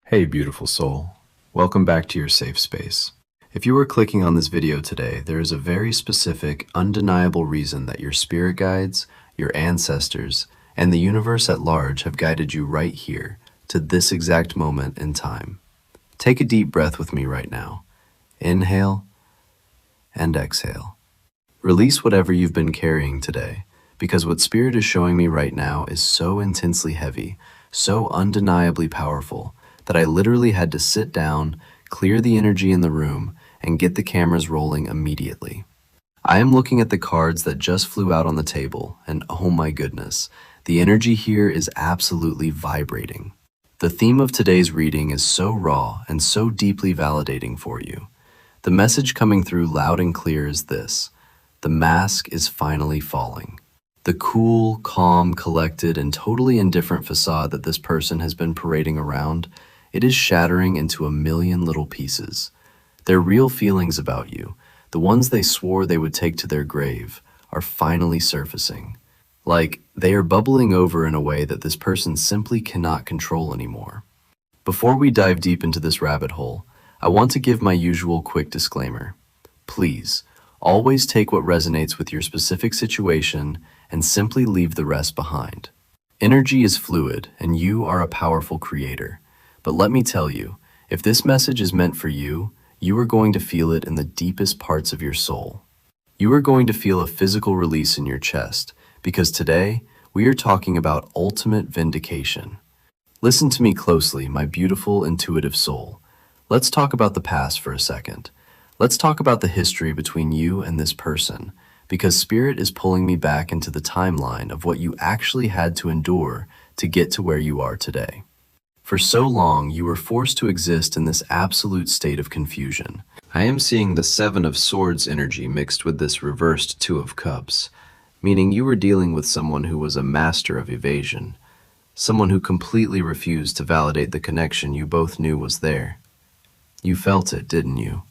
Hey, beautiful soul. Welcome back to your safe space. If you are clicking on this video today, there is a very specific, undeniable reason that your spirit guides, your ancestors, and the universe at large have guided you right here to this exact moment in time. Take a deep breath with me right now. Inhale and exhale. Release whatever you've been carrying today, because what Spirit is showing me right now is so intensely heavy, so undeniably powerful, that I literally had to sit down, clear the energy in the room, and get the cameras rolling immediately. I am looking at the cards that just flew out on the table, and oh my goodness, the energy here is absolutely vibrating. The theme of today's reading is so raw and so deeply validating for you. The message coming through loud and clear is this: the mask is finally falling. The cool, calm, collected, and totally indifferent facade that this person has been parading around, it is shattering into a million little pieces. Their real feelings about you, the ones they swore they would take to their grave, are finally surfacing. Like, they are bubbling over in a way that this person simply cannot control anymore. Before we dive deep into this rabbit hole, I want to give my usual quick disclaimer. Please, always take what resonates with your specific situation and simply leave the rest behind. Energy is fluid, and you are a powerful creator. But let me tell you, if this message is meant for you, you are going to feel it in the deepest parts of your soul. You are going to feel a physical release in your chest, because today, we are talking about ultimate vindication. Listen to me closely, my beautiful, intuitive soul. Let's talk about the past for a second. Let's talk about the history between you and this person, because Spirit is pulling me back into the timeline of what you actually had to endure to get to where you are today. For so long, you were forced to exist in this absolute state of confusion. I am seeing the Seven of Swords energy mixed with this reversed Two of Cups, meaning you were dealing with someone who was a master of evasion, someone who completely refused to validate the connection you both knew was there. You felt it, didn't you?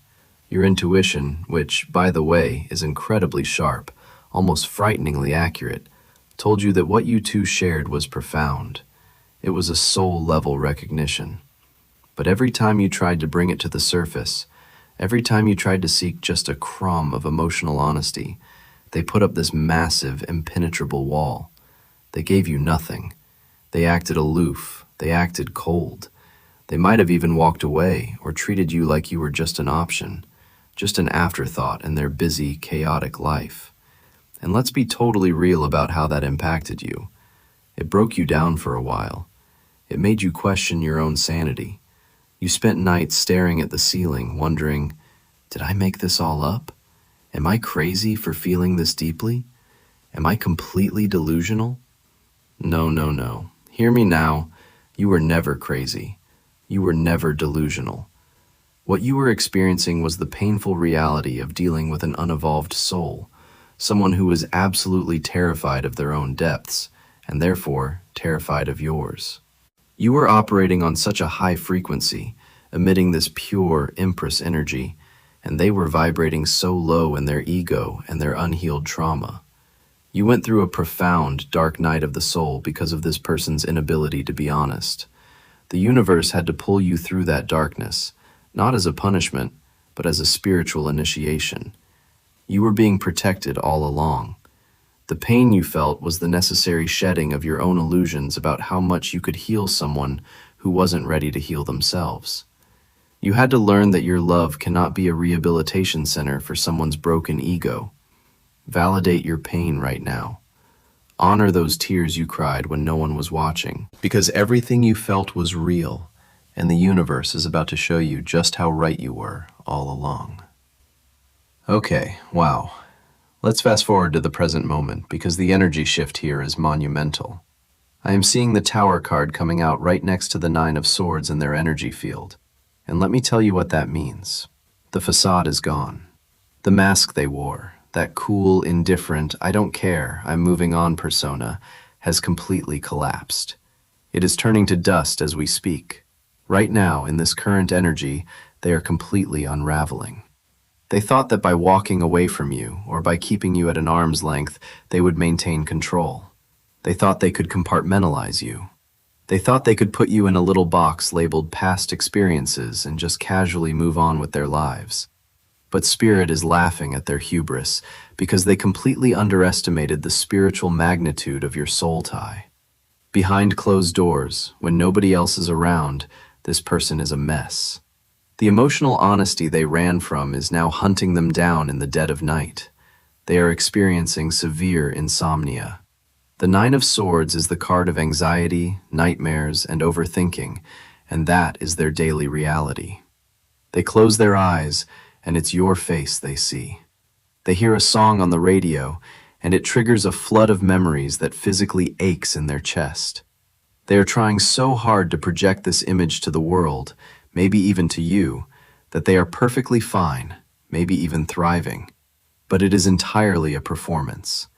Your intuition, which, by the way, is incredibly sharp, almost frighteningly accurate, told you that what you two shared was profound. It was a soul-level recognition. But every time you tried to bring it to the surface, every time you tried to seek just a crumb of emotional honesty, they put up this massive, impenetrable wall. They gave you nothing. They acted aloof. They acted cold. They might have even walked away or treated you like you were just an option, just an afterthought in their busy, chaotic life. And let's be totally real about how that impacted you. It broke you down for a while. It made you question your own sanity. You spent nights staring at the ceiling, wondering, did I make this all up? Am I crazy for feeling this deeply? Am I completely delusional? No, no, no. Hear me now. You were never crazy. You were never delusional. What you were experiencing was the painful reality of dealing with an unevolved soul, someone who was absolutely terrified of their own depths, and therefore terrified of yours. You were operating on such a high frequency, emitting this pure Empress energy, and they were vibrating so low in their ego and their unhealed trauma. You went through a profound, dark night of the soul because of this person's inability to be honest. The universe had to pull you through that darkness, not as a punishment, but as a spiritual initiation. You were being protected all along. The pain you felt was the necessary shedding of your own illusions about how much you could heal someone who wasn't ready to heal themselves. You had to learn that your love cannot be a rehabilitation center for someone's broken ego. Validate your pain right now. Honor those tears you cried when no one was watching, because everything you felt was real, and the universe is about to show you just how right you were all along. Okay, wow. Let's fast forward to the present moment, because the energy shift here is monumental. I am seeing the Tower card coming out right next to the Nine of Swords in their energy field. And let me tell you what that means. The facade is gone. The mask they wore, that cool, indifferent, I don't care, I'm moving on persona, has completely collapsed. It is turning to dust as we speak. Right now, in this current energy, they are completely unraveling. They thought that by walking away from you, or by keeping you at an arm's length, they would maintain control. They thought they could compartmentalize you. They thought they could put you in a little box labeled past experiences and just casually move on with their lives. But Spirit is laughing at their hubris because they completely underestimated the spiritual magnitude of your soul tie. Behind closed doors, when nobody else is around, this person is a mess. The emotional honesty they ran from is now hunting them down in the dead of night. They are experiencing severe insomnia. The Nine of Swords is the card of anxiety, nightmares, and overthinking, and that is their daily reality. They close their eyes, and it's your face they see. They hear a song on the radio, and it triggers a flood of memories that physically aches in their chest. They are trying so hard to project this image to the world, maybe even to you, that they are perfectly fine, maybe even thriving. But it is entirely a performance.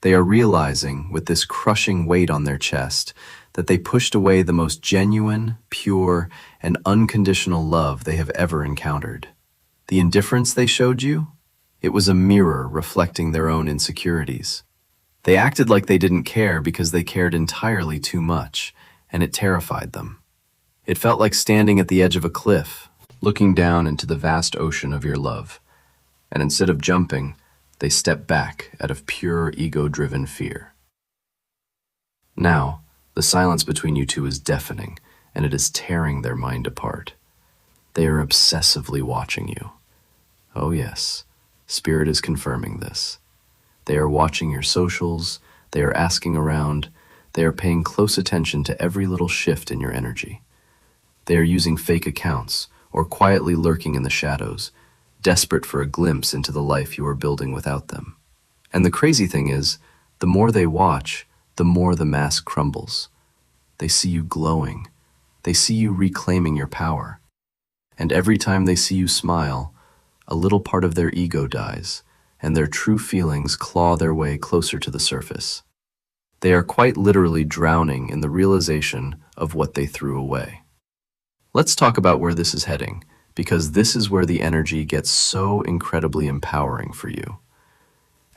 They are realizing, with this crushing weight on their chest, that they pushed away the most genuine, pure, and unconditional love they have ever encountered. The indifference they showed you? It was a mirror reflecting their own insecurities. They acted like they didn't care because they cared entirely too much, and it terrified them. It felt like standing at the edge of a cliff, looking down into the vast ocean of your love. And instead of jumping, they stepped back out of pure ego-driven fear. Now, the silence between you two is deafening, and it is tearing their mind apart. They are obsessively watching you. Oh yes, Spirit is confirming this. They are watching your socials, they are asking around, they are paying close attention to every little shift in your energy. They are using fake accounts, or quietly lurking in the shadows, desperate for a glimpse into the life you are building without them. And the crazy thing is, the more they watch, the more the mask crumbles. They see you glowing. They see you reclaiming your power. And every time they see you smile, a little part of their ego dies, and their true feelings claw their way closer to the surface. They are quite literally drowning in the realization of what they threw away. Let's talk about where this is heading, because this is where the energy gets so incredibly empowering for you.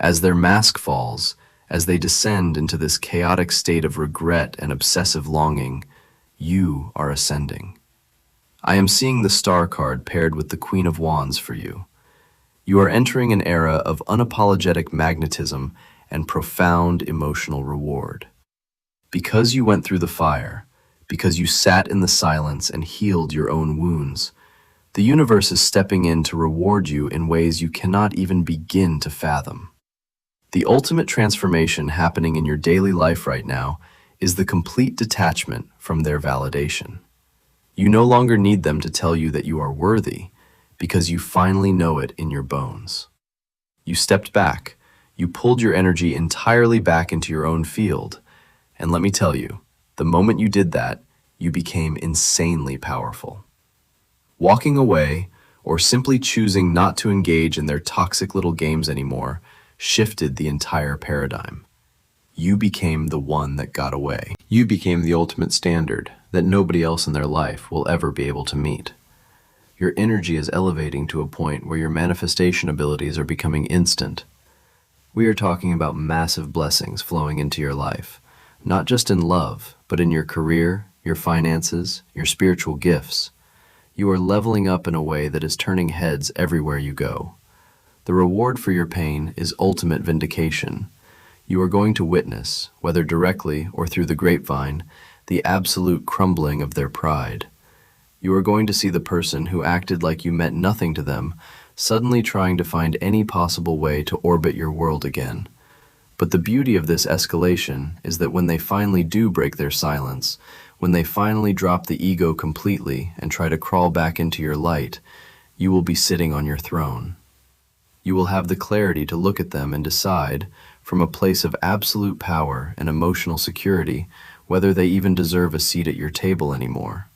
As their mask falls, as they descend into this chaotic state of regret and obsessive longing, you are ascending. I am seeing the Star card paired with the Queen of Wands for you. You are entering an era of unapologetic magnetism and profound emotional reward. Because you went through the fire, because you sat in the silence and healed your own wounds, the universe is stepping in to reward you in ways you cannot even begin to fathom. The ultimate transformation happening in your daily life right now is the complete detachment from their validation. You no longer need them to tell you that you are worthy, because you finally know it in your bones. You stepped back, you pulled your energy entirely back into your own field, and let me tell you, the moment you did that, you became insanely powerful. Walking away, or simply choosing not to engage in their toxic little games anymore, shifted the entire paradigm. You became the one that got away. You became the ultimate standard that nobody else in their life will ever be able to meet. Your energy is elevating to a point where your manifestation abilities are becoming instant. We are talking about massive blessings flowing into your life, not just in love, but in your career, your finances, your spiritual gifts. You are leveling up in a way that is turning heads everywhere you go. The reward for your pain is ultimate vindication. You are going to witness, whether directly or through the grapevine, the absolute crumbling of their pride. You are going to see the person who acted like you meant nothing to them suddenly trying to find any possible way to orbit your world again. But the beauty of this escalation is that when they finally do break their silence, when they finally drop the ego completely and try to crawl back into your light, you will be sitting on your throne. You will have the clarity to look at them and decide, from a place of absolute power and emotional security, whether they even deserve a seat at your table anymore.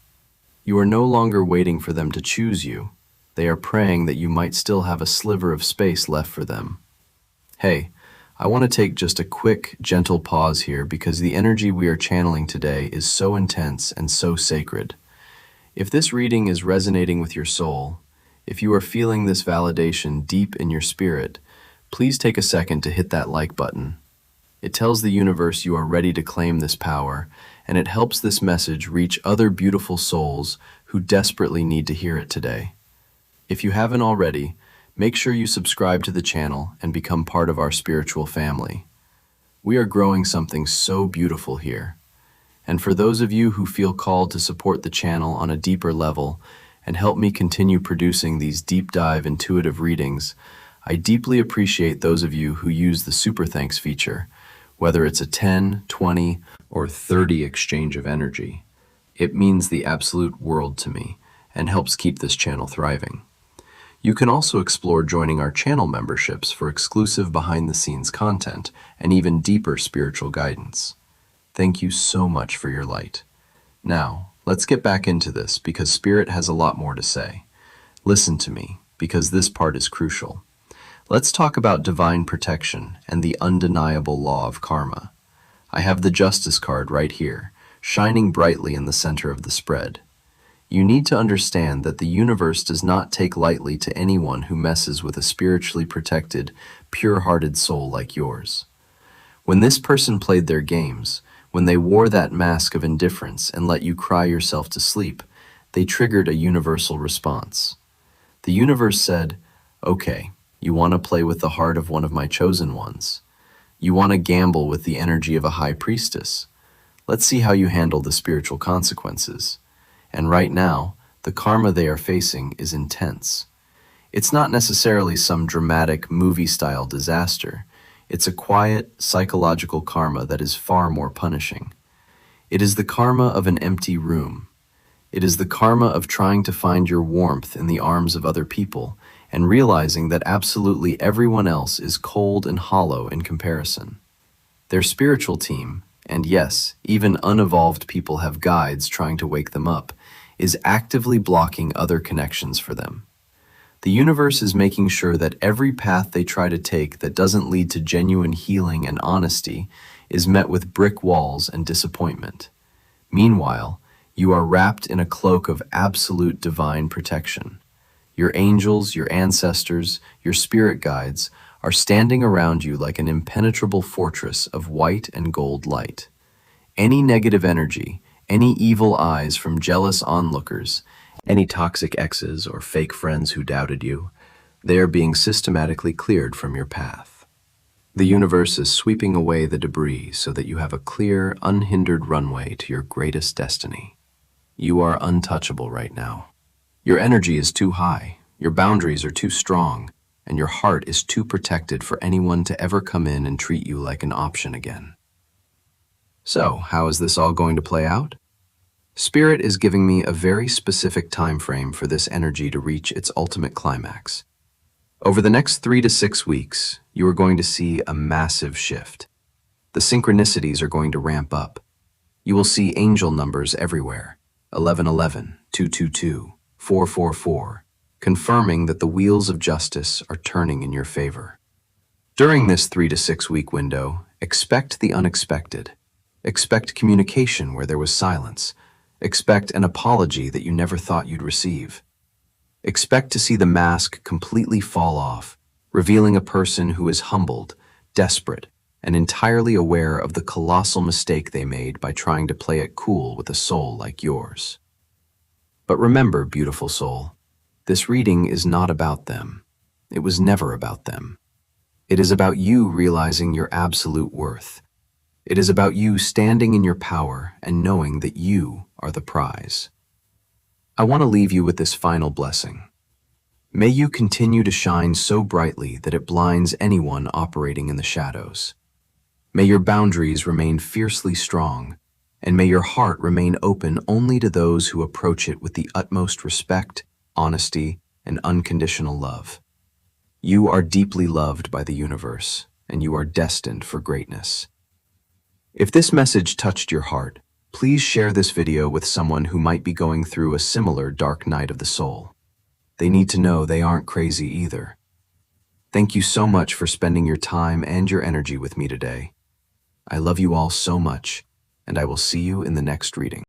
You are no longer waiting for them to choose you. They are praying that you might still have a sliver of space left for them. Hey, I want to take just a quick, gentle pause here because the energy we are channeling today is so intense and so sacred. If this reading is resonating with your soul, if you are feeling this validation deep in your spirit, please take a second to hit that like button. It tells the universe you are ready to claim this power, and it helps this message reach other beautiful souls who desperately need to hear it today. If you haven't already, make sure you subscribe to the channel and become part of our spiritual family. We are growing something so beautiful here. And for those of you who feel called to support the channel on a deeper level and help me continue producing these deep dive intuitive readings, I deeply appreciate those of you who use the Super Thanks feature, whether it's a 10, 20, or 30 exchange of energy. It means the absolute world to me and helps keep this channel thriving. You can also explore joining our channel memberships for exclusive behind-the-scenes content and even deeper spiritual guidance. Thank you so much for your light. Now, let's get back into this because Spirit has a lot more to say. Listen to me, because this part is crucial. Let's talk about divine protection and the undeniable law of karma. I have the Justice card right here, shining brightly in the center of the spread. You need to understand that the universe does not take lightly to anyone who messes with a spiritually protected, pure-hearted soul like yours. When this person played their games, when they wore that mask of indifference and let you cry yourself to sleep, they triggered a universal response. The universe said, "Okay, you want to play with the heart of one of my chosen ones. You want to gamble with the energy of a high priestess. Let's see how you handle the spiritual consequences." And right now, the karma they are facing is intense. It's not necessarily some dramatic movie-style disaster. It's a quiet, psychological karma that is far more punishing. It is the karma of an empty room. It is the karma of trying to find your warmth in the arms of other people and realizing that absolutely everyone else is cold and hollow in comparison. Their spiritual team, and yes, even unevolved people have guides trying to wake them up, is actively blocking other connections for them. The universe is making sure that every path they try to take that doesn't lead to genuine healing and honesty is met with brick walls and disappointment. Meanwhile, you are wrapped in a cloak of absolute divine protection. Your angels, your ancestors, your spirit guides are standing around you like an impenetrable fortress of white and gold light. Any negative energy, any evil eyes from jealous onlookers, any toxic exes or fake friends who doubted you, they are being systematically cleared from your path. The universe is sweeping away the debris so that you have a clear, unhindered runway to your greatest destiny. You are untouchable right now. Your energy is too high, your boundaries are too strong, and your heart is too protected for anyone to ever come in and treat you like an option again. So, how is this all going to play out? Spirit is giving me a very specific time frame for this energy to reach its ultimate climax. Over the next 3 to 6 weeks, you are going to see a massive shift. The synchronicities are going to ramp up. You will see angel numbers everywhere, 1111, 222, 444, confirming that the wheels of justice are turning in your favor. During this 3 to 6 week window, expect the unexpected. Expect communication where there was silence. Expect an apology that you never thought you'd receive. Expect to see the mask completely fall off, revealing a person who is humbled, desperate, and entirely aware of the colossal mistake they made by trying to play it cool with a soul like yours. But remember, beautiful soul, this reading is not about them. It was never about them. It is about you realizing your absolute worth. It is about you standing in your power and knowing that you are the prize. I want to leave you with this final blessing. May you continue to shine so brightly that it blinds anyone operating in the shadows. May your boundaries remain fiercely strong, and may your heart remain open only to those who approach it with the utmost respect, honesty, and unconditional love. You are deeply loved by the universe, and you are destined for greatness. If this message touched your heart, please share this video with someone who might be going through a similar dark night of the soul. They need to know they aren't crazy either. Thank you so much for spending your time and your energy with me today. I love you all so much, and I will see you in the next reading.